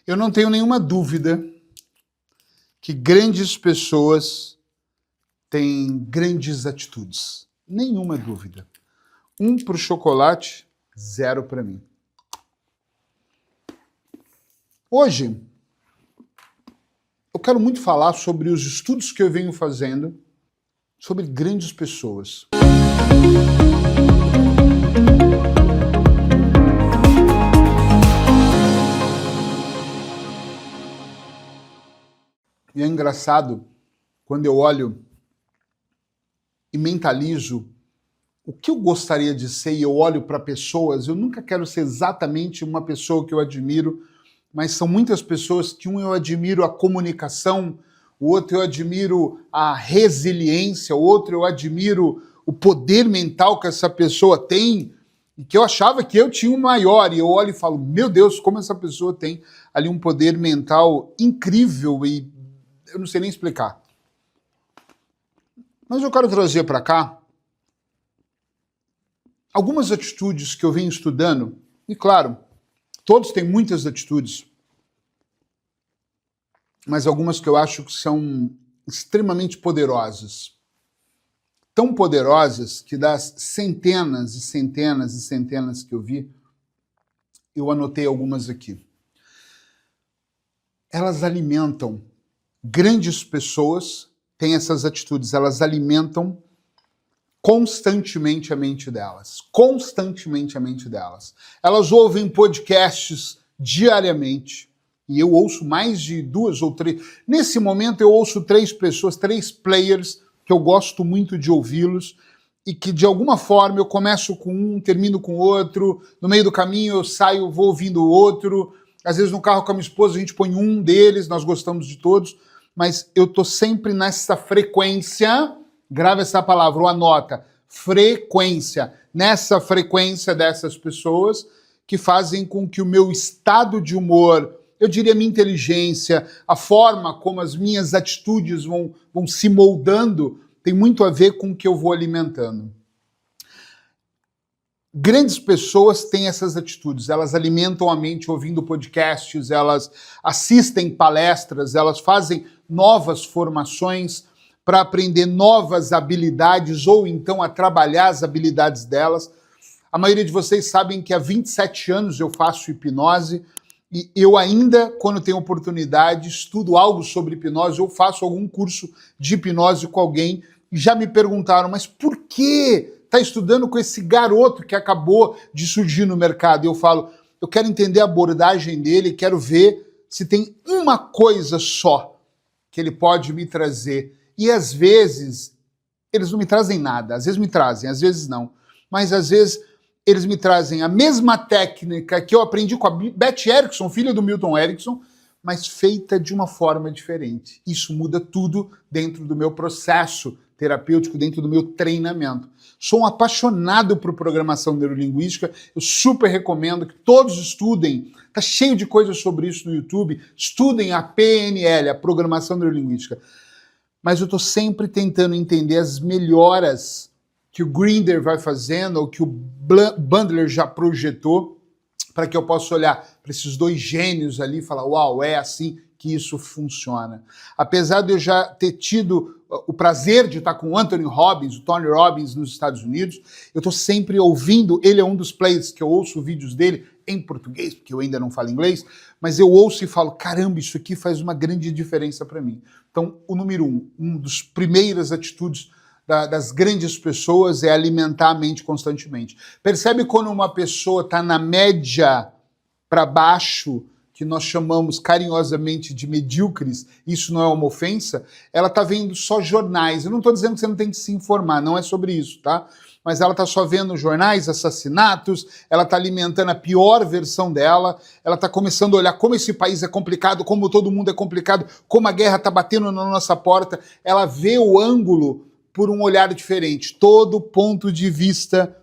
Eu não tenho nenhuma dúvida que grandes pessoas têm grandes atitudes. Nenhuma dúvida. 1 para o chocolate, 0 para mim. Hoje, eu quero muito falar sobre os estudos que eu venho fazendo sobre grandes pessoas. E é engraçado quando eu olho e mentalizo o que eu gostaria de ser e eu olho para pessoas. Eu nunca quero ser exatamente uma pessoa que eu admiro, mas são muitas pessoas que eu admiro a comunicação, o outro eu admiro a resiliência, o outro eu admiro o poder mental que essa pessoa tem e que eu achava que eu tinha um maior. E eu olho e falo, meu Deus, como essa pessoa tem ali um poder mental incrível e eu não sei nem explicar. Mas eu quero trazer para cá algumas atitudes que eu venho estudando. E claro, todos têm muitas atitudes, mas algumas que eu acho que são extremamente poderosas. Tão poderosas que das centenas e centenas e centenas que eu vi, eu anotei algumas aqui. Elas alimentam. Grandes pessoas têm essas atitudes, elas alimentam constantemente a mente delas. Constantemente a mente delas. Elas ouvem podcasts diariamente, e eu ouço mais de 2 ou 3. Nesse momento eu ouço 3 pessoas, 3 players, que eu gosto muito de ouvi-los, e que de alguma forma eu começo com um, termino com outro, no meio do caminho eu saio, vou ouvindo o outro, às vezes no carro com a minha esposa a gente põe um deles, nós gostamos de todos, mas eu tô sempre nessa frequência, grava essa palavra, ou anota, frequência, nessa frequência dessas pessoas que fazem com que o meu estado de humor, eu diria minha inteligência, a forma como as minhas atitudes vão se moldando, tem muito a ver com o que eu vou alimentando. Grandes pessoas têm essas atitudes, elas alimentam a mente ouvindo podcasts, elas assistem palestras, elas fazem novas formações para aprender novas habilidades ou então a trabalhar as habilidades delas. A maioria de vocês sabem que há 27 anos eu faço hipnose e eu ainda, quando tenho oportunidade, estudo algo sobre hipnose ou faço algum curso de hipnose com alguém e já me perguntaram, mas por que está estudando com esse garoto que acabou de surgir no mercado? E eu falo, eu quero entender a abordagem dele, quero ver se tem uma coisa só que ele pode me trazer. E às vezes, eles não me trazem nada. Às vezes me trazem, às vezes não. Mas às vezes eles me trazem a mesma técnica que eu aprendi com a Beth Erickson, filha do Milton Erickson, mas feita de uma forma diferente. Isso muda tudo dentro do meu processo terapêutico, dentro do meu treinamento. Sou um apaixonado por programação neurolinguística, eu super recomendo que todos estudem, tá cheio de coisas sobre isso no YouTube, estudem a PNL, a programação neurolinguística. Mas eu estou sempre tentando entender as melhoras que o Grinder vai fazendo, ou que o Bandler já projetou, para que eu possa olhar para esses 2 gênios ali e falar, uau, é assim que isso funciona. Apesar de eu já ter tido o prazer de estar com o Anthony Robbins, o Tony Robbins nos Estados Unidos, eu estou sempre ouvindo, ele é um dos players que eu ouço vídeos dele em português, porque eu ainda não falo inglês, mas eu ouço e falo, caramba, isso aqui faz uma grande diferença para mim. Então, o número 1, uma das primeiras atitudes das grandes pessoas é alimentar a mente constantemente. Percebe quando uma pessoa está na média para baixo, que nós chamamos carinhosamente de medíocres, isso não é uma ofensa, ela está vendo só jornais. Eu não estou dizendo que você não tem que se informar, não é sobre isso, tá? Mas ela está só vendo jornais, assassinatos, ela está alimentando a pior versão dela, ela está começando a olhar como esse país é complicado, como todo mundo é complicado, como a guerra está batendo na nossa porta, ela vê o ângulo por um olhar diferente. Todo ponto de vista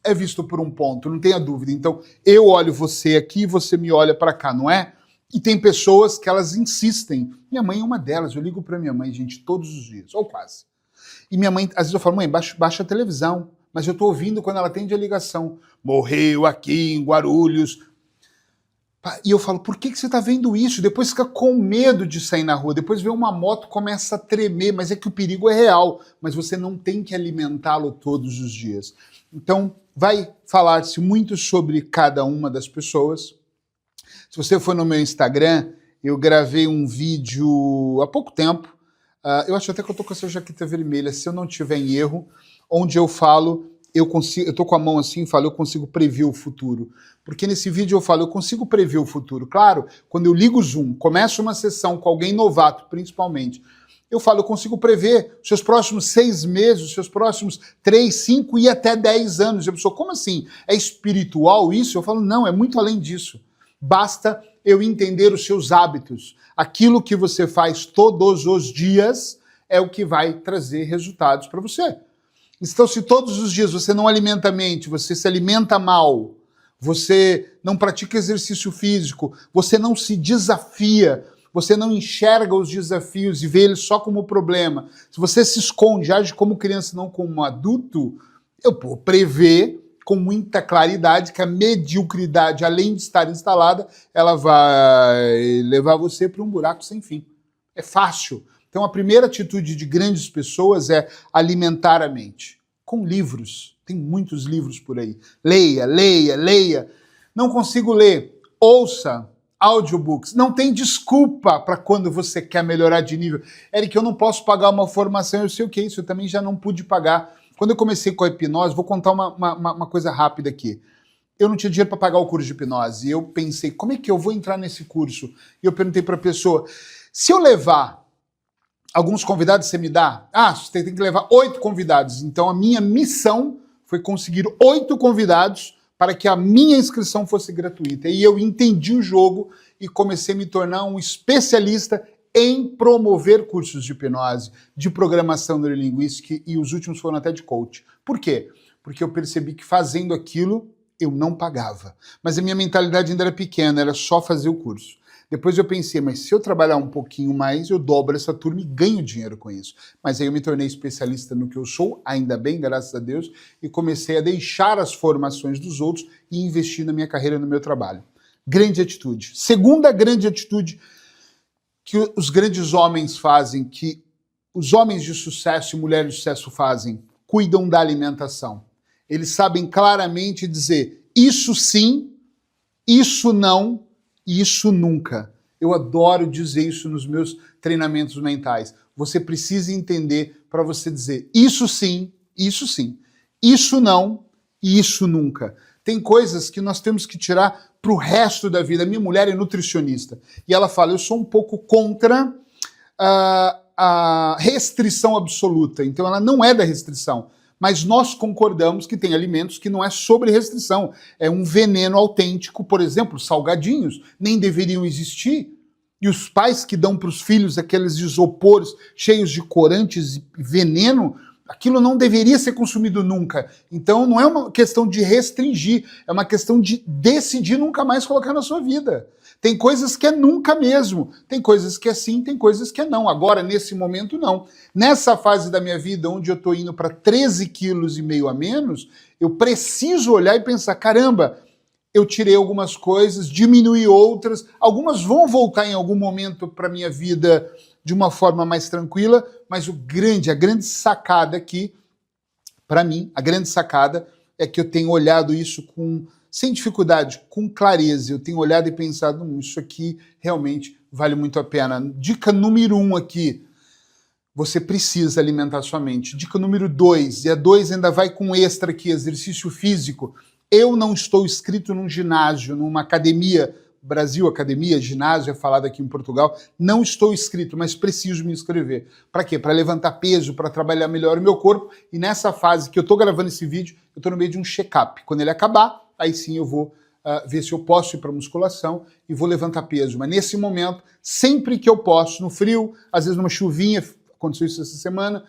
é visto por um ponto, não tenha dúvida. Então, eu olho você aqui, você me olha para cá, não é? E tem pessoas que elas insistem. Minha mãe é uma delas, eu ligo para minha mãe, gente, todos os dias, ou quase. E minha mãe, às vezes eu falo, mãe, baixa a televisão, mas eu estou ouvindo quando ela atende a ligação. Morreu aqui em Guarulhos. E eu falo, por que você está vendo isso? Depois fica com medo de sair na rua, depois vê uma moto, começa a tremer, mas é que o perigo é real, mas você não tem que alimentá-lo todos os dias. Então, vai falar-se muito sobre cada uma das pessoas. Se você for no meu Instagram, eu gravei um vídeo há pouco tempo, eu acho até que eu tô com essa jaqueta vermelha, se eu não tiver em erro, onde eu falo, eu tô com a mão assim e falo, eu consigo prever o futuro. Porque nesse vídeo eu falo, eu consigo prever o futuro. Claro, quando eu ligo o Zoom, começo uma sessão com alguém novato, principalmente, eu falo, eu consigo prever os seus próximos 6 meses, os seus próximos 3, 5 e até 10 anos. E a pessoa, como assim? É espiritual isso? Eu falo, não, é muito além disso. Basta eu entender os seus hábitos. Aquilo que você faz todos os dias é o que vai trazer resultados para você. Então, se todos os dias você não alimenta a mente, você se alimenta mal, você não pratica exercício físico, você não se desafia, você não enxerga os desafios e vê eles só como problema, se você se esconde, age como criança, não como adulto, eu vou prever com muita claridade que a mediocridade, além de estar instalada, ela vai levar você para um buraco sem fim. É fácil. Então, a primeira atitude de grandes pessoas é alimentar a mente. Com livros. Tem muitos livros por aí. Leia, leia, leia. Não consigo ler. Ouça audiobooks. Não tem desculpa para quando você quer melhorar de nível. Eric, eu não posso pagar uma formação. Eu sei o que é isso. Eu também já não pude pagar. Quando eu comecei com a hipnose, vou contar uma coisa rápida aqui. Eu não tinha dinheiro para pagar o curso de hipnose. E eu pensei, como é que eu vou entrar nesse curso? E eu perguntei para a pessoa, se eu levar alguns convidados, você me dá? Você tem que levar 8 convidados. Então a minha missão foi conseguir 8 convidados para que a minha inscrição fosse gratuita. E eu entendi o jogo e comecei a me tornar um especialista em promover cursos de hipnose, de programação neurolinguística e os últimos foram até de coach. Por quê? Porque eu percebi que fazendo aquilo eu não pagava. Mas a minha mentalidade ainda era pequena, era só fazer o curso. Depois eu pensei, mas se eu trabalhar um pouquinho mais, eu dobro essa turma e ganho dinheiro com isso. Mas aí eu me tornei especialista no que eu sou, ainda bem, graças a Deus, e comecei a deixar as formações dos outros e investir na minha carreira e no meu trabalho. Grande atitude. Segunda grande atitude que os grandes homens fazem, que os homens de sucesso e mulheres de sucesso fazem, cuidam da alimentação. Eles sabem claramente dizer isso sim, isso não, e isso nunca. Eu adoro dizer isso nos meus treinamentos mentais. Você precisa entender para você dizer isso sim, isso não e isso nunca. Tem coisas que nós temos que tirar para o resto da vida. A minha mulher é nutricionista e ela fala, eu sou um pouco contra a restrição absoluta. Então ela não é da restrição. Mas nós concordamos que tem alimentos que não é sobre restrição. É um veneno autêntico, por exemplo, salgadinhos, nem deveriam existir. E os pais que dão para os filhos aqueles isopores cheios de corantes e veneno, aquilo não deveria ser consumido nunca. Então não é uma questão de restringir, é uma questão de decidir nunca mais colocar na sua vida. Tem coisas que é nunca mesmo, tem coisas que é sim, tem coisas que é não. Agora, nesse momento, não. Nessa fase da minha vida, onde eu estou indo para 13,5 quilos a menos, eu preciso olhar e pensar, caramba, eu tirei algumas coisas, diminui outras, algumas vão voltar em algum momento para a minha vida de uma forma mais tranquila, mas a grande sacada aqui, para mim, a grande sacada é que eu tenho olhado isso sem dificuldade, com clareza. Eu tenho olhado e pensado, isso aqui realmente vale muito a pena. Dica número 1 aqui, você precisa alimentar sua mente. Dica número 2, e a 2 ainda vai com extra aqui, exercício físico. Eu não estou inscrito num ginásio, numa academia, Brasil Academia, ginásio é falado aqui em Portugal, não estou inscrito, mas preciso me inscrever. Para quê? Para levantar peso, para trabalhar melhor o meu corpo, e nessa fase que eu estou gravando esse vídeo, eu estou no meio de um check-up. Quando ele acabar, aí sim eu vou ver se eu posso ir para musculação e vou levantar peso. Mas nesse momento, sempre que eu posso, no frio, às vezes numa chuvinha, aconteceu isso essa semana,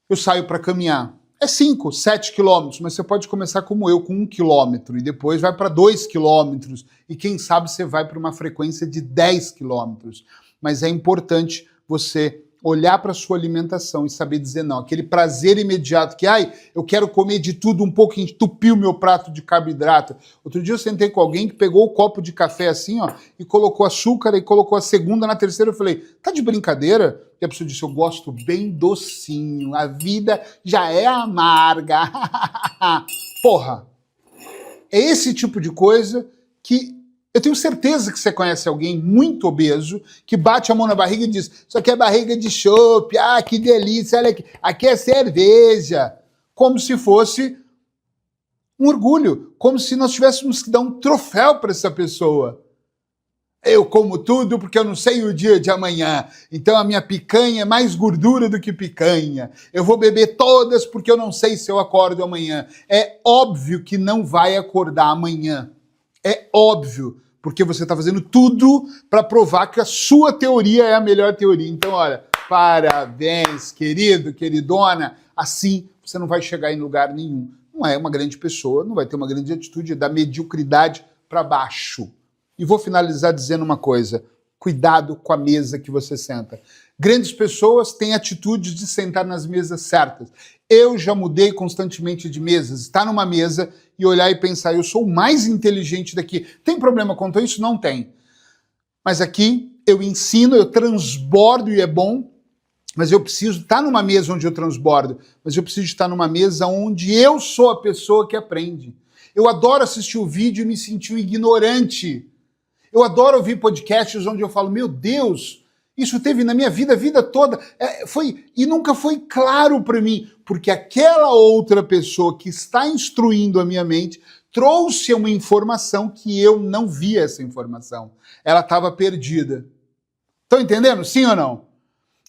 eu saio para caminhar. É 5, 7 quilômetros, mas você pode começar como eu, com 1 quilômetro, e depois vai para 2 quilômetros, e quem sabe você vai para uma frequência de 10 quilômetros. Mas é importante você olhar para a sua alimentação e saber dizer não. Aquele prazer imediato que, ai, eu quero comer de tudo um pouco, entupir o meu prato de carboidrato. Outro dia eu sentei com alguém que pegou o copo de café assim, ó, e colocou açúcar, e colocou a segunda, na terceira eu falei, tá de brincadeira? E a pessoa disse, eu gosto bem docinho, a vida já é amarga. Porra, é esse tipo de coisa que eu tenho certeza que você conhece alguém muito obeso que bate a mão na barriga e diz, isso aqui é barriga de chope, ah, que delícia, olha aqui é cerveja. Como se fosse um orgulho, como se nós tivéssemos que dar um troféu para essa pessoa. Eu como tudo porque eu não sei o dia de amanhã, então a minha picanha é mais gordura do que picanha. Eu vou beber todas porque eu não sei se eu acordo amanhã. É óbvio que não vai acordar amanhã. É óbvio. Porque você está fazendo tudo para provar que a sua teoria é a melhor teoria. Então, olha, parabéns, querido, queridona. Assim, você não vai chegar em lugar nenhum. Não é uma grande pessoa, não vai ter uma grande atitude, é da mediocridade para baixo. E vou finalizar dizendo uma coisa. Cuidado com a mesa que você senta. Grandes pessoas têm atitudes de sentar nas mesas certas. Eu já mudei constantemente de mesas. Estar numa mesa e olhar e pensar, eu sou o mais inteligente daqui. Tem problema quanto a isso? Não tem. Mas aqui eu ensino, eu transbordo e é bom, mas eu preciso estar numa mesa onde eu transbordo, mas eu preciso estar numa mesa onde eu sou a pessoa que aprende. Eu adoro assistir o vídeo e me sentir um ignorante. Eu adoro ouvir podcasts onde eu falo, meu Deus, isso teve na minha vida a vida toda, e nunca foi claro para mim, porque aquela outra pessoa que está instruindo a minha mente trouxe uma informação que eu não via essa informação. Ela estava perdida. Estão entendendo? Sim ou não?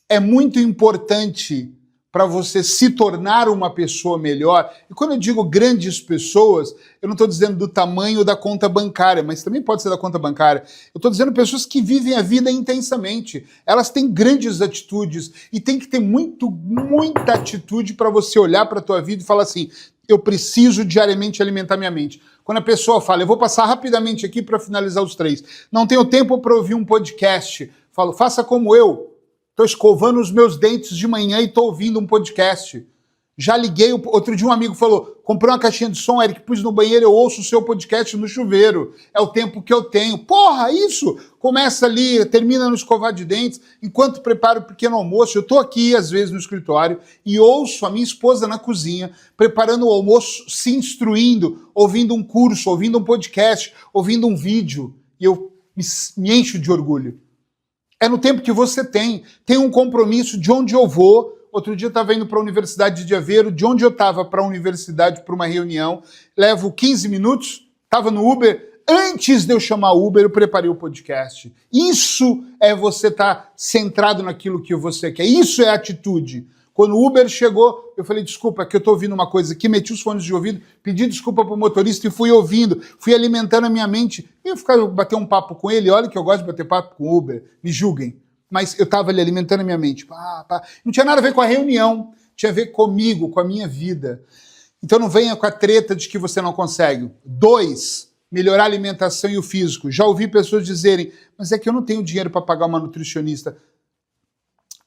É muito importante para você se tornar uma pessoa melhor. E quando eu digo grandes pessoas, eu não estou dizendo do tamanho da conta bancária, mas também pode ser da conta bancária. Eu estou dizendo pessoas que vivem a vida intensamente. Elas têm grandes atitudes e tem que ter muita atitude para você olhar para a tua vida e falar assim, eu preciso diariamente alimentar minha mente. Quando a pessoa fala, eu vou passar rapidamente aqui para finalizar os 3. Não tenho tempo para ouvir um podcast. Falo, faça como eu. Estou escovando os meus dentes de manhã e estou ouvindo um podcast. Já liguei, outro dia um amigo falou, comprei uma caixinha de som, Eric, pus no banheiro, eu ouço o seu podcast no chuveiro. É o tempo que eu tenho. Porra, isso! Começa ali, termina no escovar de dentes, enquanto preparo o pequeno almoço. Eu estou aqui, às vezes, no escritório e ouço a minha esposa na cozinha, preparando o almoço, se instruindo, ouvindo um curso, ouvindo um podcast, ouvindo um vídeo. E eu me encho de orgulho. É no tempo que você tem um compromisso de onde eu vou. Outro dia eu estava indo para a Universidade de Aveiro, de onde eu estava para a universidade, para uma reunião, levo 15 minutos, estava no Uber, antes de eu chamar o Uber, eu preparei o podcast. Isso é você estar centrado naquilo que você quer, isso é atitude. Quando o Uber chegou, eu falei, desculpa, é que eu estou ouvindo uma coisa aqui, meti os fones de ouvido, pedi desculpa para o motorista e fui ouvindo, fui alimentando a minha mente. Eu ia bater um papo com ele, olha que eu gosto de bater papo com o Uber, me julguem. Mas eu estava ali alimentando a minha mente. Não tinha nada a ver com a reunião, tinha a ver comigo, com a minha vida. Então não venha com a treta de que você não consegue. 2, melhorar a alimentação e o físico. Já ouvi pessoas dizerem, mas é que eu não tenho dinheiro para pagar uma nutricionista.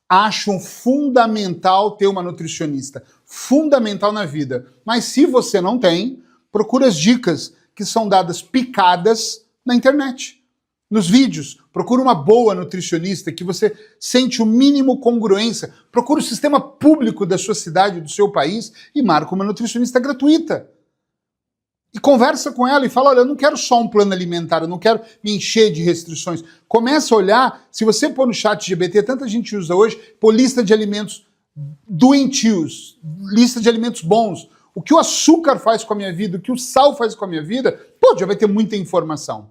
Acham fundamental ter uma nutricionista, fundamental na vida. Mas se você não tem, procura as dicas que são dadas picadas na internet, nos vídeos. Procura uma boa nutricionista que você sente o mínimo congruência. Procura o sistema público da sua cidade, do seu país e marca uma nutricionista gratuita. E conversa com ela e fala, olha, eu não quero só um plano alimentar, eu não quero me encher de restrições. Começa a olhar, se você pôr no chat GPT, tanta gente usa hoje, pôr lista de alimentos doentios, lista de alimentos bons. O que o açúcar faz com a minha vida, o que o sal faz com a minha vida, pô, já vai ter muita informação.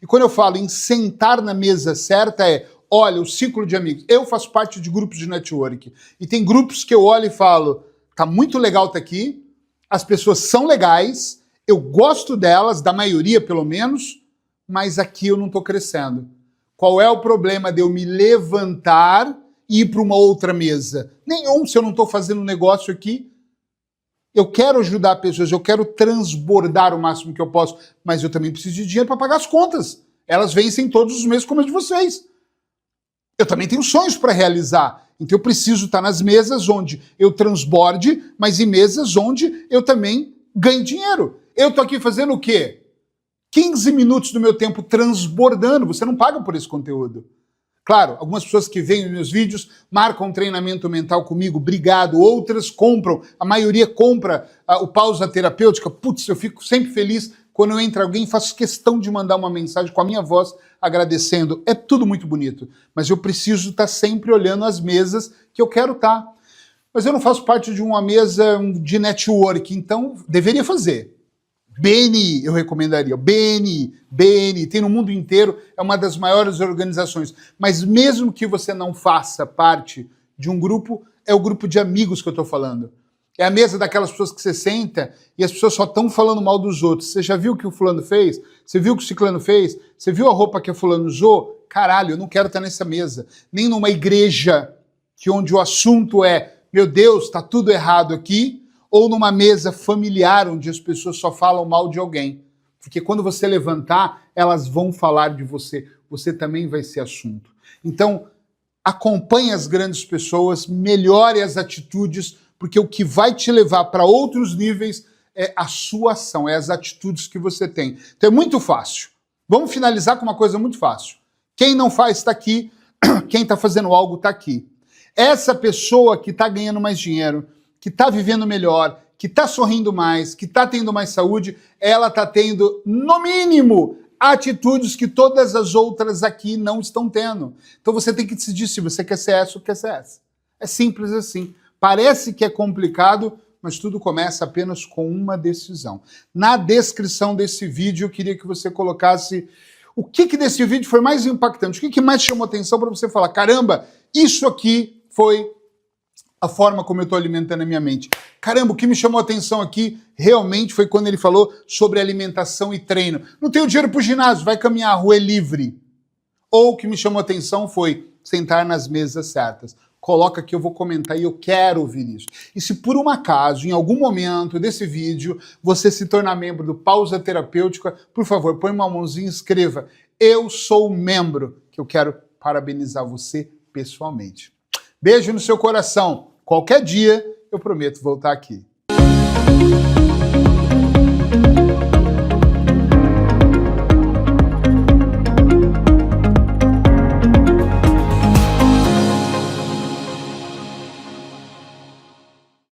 E quando eu falo em sentar na mesa certa olha, o ciclo de amigos. Eu faço parte de grupos de network. E tem grupos que eu olho e falo, tá muito legal estar aqui, as pessoas são legais, eu gosto delas, da maioria pelo menos, mas aqui eu não estou crescendo. Qual é o problema de eu me levantar e ir para uma outra mesa? Nenhum, se eu não estou fazendo um negócio aqui. Eu quero ajudar pessoas, eu quero transbordar o máximo que eu posso, mas eu também preciso de dinheiro para pagar as contas. Elas vencem todos os meses como as de vocês. Eu também tenho sonhos para realizar. Então eu preciso estar nas mesas onde eu transborde, mas em mesas onde eu também ganho dinheiro. Eu tô aqui fazendo o quê? 15 minutos do meu tempo transbordando. Você não paga por esse conteúdo. Claro, algumas pessoas que veem os meus vídeos marcam um treinamento mental comigo, obrigado. Outras compram, a maioria compra o Pausa Terapêutica. Putz, eu fico sempre feliz quando eu entra alguém, faço questão de mandar uma mensagem com a minha voz agradecendo. É tudo muito bonito, mas eu preciso estar sempre olhando as mesas que eu quero estar. Mas eu não faço parte de uma mesa de network, então deveria fazer. BNI, eu recomendaria. BNI, tem no mundo inteiro, é uma das maiores organizações. Mas mesmo que você não faça parte de um grupo, é o grupo de amigos que eu estou falando. É a mesa daquelas pessoas que você senta e as pessoas só estão falando mal dos outros. Você já viu o que o fulano fez? Você viu o que o ciclano fez? Você viu a roupa que a fulano usou? Caralho, eu não quero estar nessa mesa. Nem numa igreja onde o assunto é, meu Deus, está tudo errado aqui, ou numa mesa familiar onde as pessoas só falam mal de alguém. Porque quando você levantar, elas vão falar de você. Você também vai ser assunto. Então, acompanhe as grandes pessoas, melhore as atitudes, porque o que vai te levar para outros níveis é a sua ação, é as atitudes que você tem. Então é muito fácil. Vamos finalizar com uma coisa muito fácil. Quem não faz está aqui, quem está fazendo algo está aqui. Essa pessoa que está ganhando mais dinheiro, que está vivendo melhor, que está sorrindo mais, que está tendo mais saúde, ela está tendo, no mínimo, atitudes que todas as outras aqui não estão tendo. Então você tem que decidir se você quer ser essa ou quer ser essa. É simples assim. Parece que é complicado, mas tudo começa apenas com uma decisão. Na descrição desse vídeo, eu queria que você colocasse o que desse vídeo foi mais impactante, o que mais chamou atenção para você falar, caramba, isso aqui foi a forma como eu estou alimentando a minha mente. Caramba, o que me chamou a atenção aqui realmente foi quando ele falou sobre alimentação e treino. Não tenho dinheiro para o ginásio, vai caminhar, a rua é livre. Ou o que me chamou a atenção foi sentar nas mesas certas. Coloca que eu vou comentar e eu quero ouvir isso. E se por um acaso, em algum momento desse vídeo, você se tornar membro do Pausa Terapêutica, por favor, põe uma mãozinha e escreva. Eu sou membro, que eu quero parabenizar você pessoalmente. Beijo no seu coração. Qualquer dia eu prometo voltar aqui.